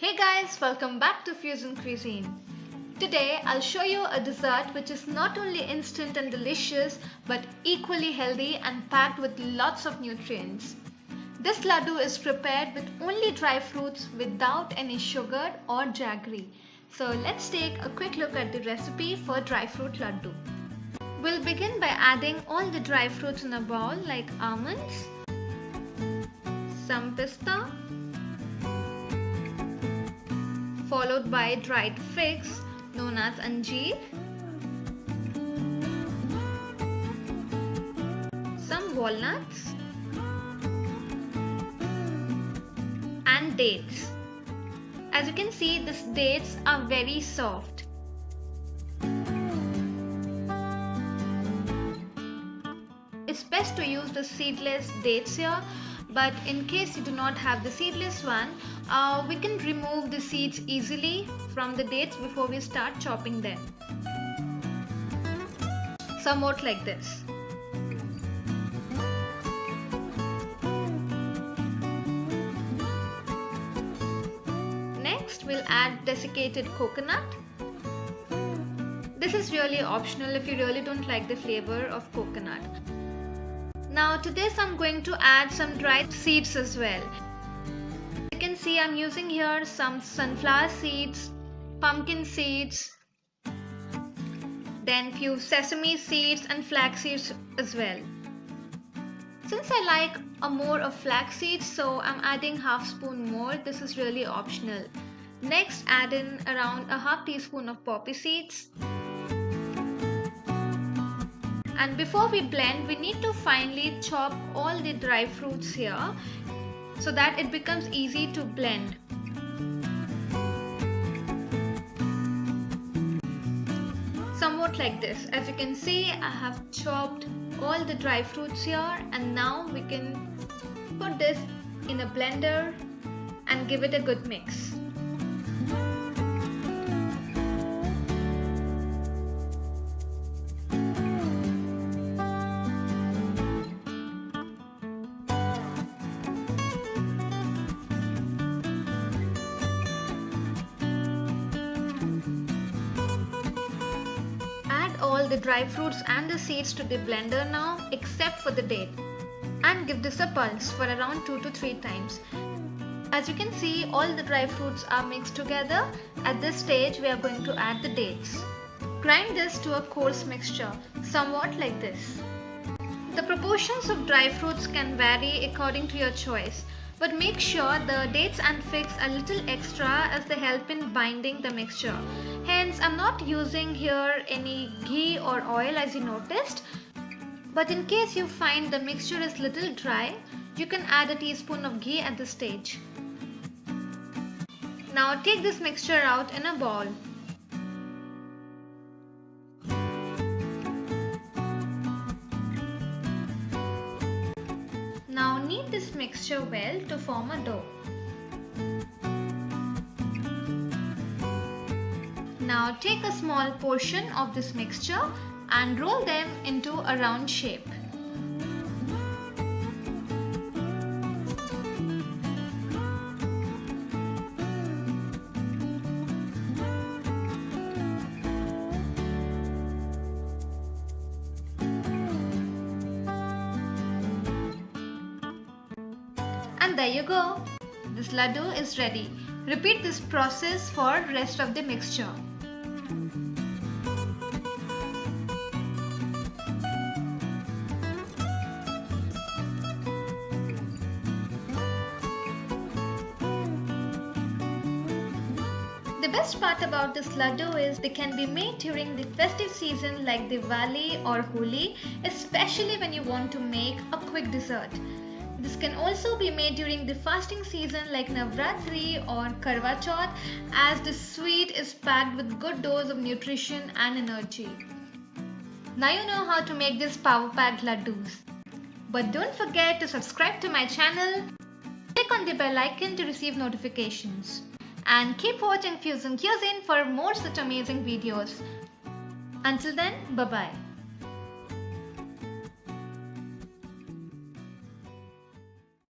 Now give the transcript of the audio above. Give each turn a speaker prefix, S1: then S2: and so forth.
S1: Hey guys, welcome back to Fusion Cuisine. Today I'll show you a dessert which is not only instant and delicious but equally healthy and packed with lots of nutrients. This laddu is prepared with only dry fruits without any sugar or jaggery. So let's take a quick look at the recipe for dry fruit laddu. We'll begin by adding all the dry fruits in a bowl like almonds, some pista, followed by dried figs known as anjeer, some walnuts and dates. As you can see, these dates are very soft. It's best to use the seedless dates here, but in case you do not have the seedless one, we can remove the seeds easily from the dates before we start chopping them. Somewhat like this. Next, we'll add desiccated coconut. This is really optional if you really don't like the flavor of coconut. Now to this I'm going to add some dried seeds as well. You can see I'm using here some sunflower seeds, pumpkin seeds, then few sesame seeds and flax seeds as well. Since I like more of flax seeds, so I'm adding half spoon more. This is really optional. Next, add in around a half teaspoon of poppy seeds. And before we blend, we need to finely chop all the dry fruits here so that it becomes easy to blend. Somewhat like this. As you can see, I have chopped all the dry fruits here, and now we can put this in a blender and give it a good mix. All the dry fruits and the seeds to the blender now, except for the date, and give this a pulse for around 2 to 3 times. As you can see, all the dry fruits are mixed together. At this stage we are going to add the dates. Grind this to a coarse mixture, somewhat like this. The proportions of dry fruits can vary according to your choice, but make sure the dates and figs are a little extra as they help in binding the mixture. Hence, I'm not using here any ghee or oil as you noticed, but in case you find the mixture is little dry, you can add a teaspoon of ghee at this stage. Now take this mixture out in a bowl. Now knead this mixture well to form a dough. Now take a small portion of this mixture and roll them into a round shape. And there you go. This laddu is ready. Repeat this process for rest of the mixture. The best part about this laddu is they can be made during the festive season like Diwali or Holi, especially when you want to make a quick dessert. This can also be made during the fasting season like Navratri or Karwa Chauth, as the sweet is packed with good dose of nutrition and energy. Now you know how to make these power-packed laddus. But don't forget to subscribe to my channel, click on the bell icon to receive notifications, and keep watching Fusion Cuisine for more such amazing videos. Until then, bye-bye.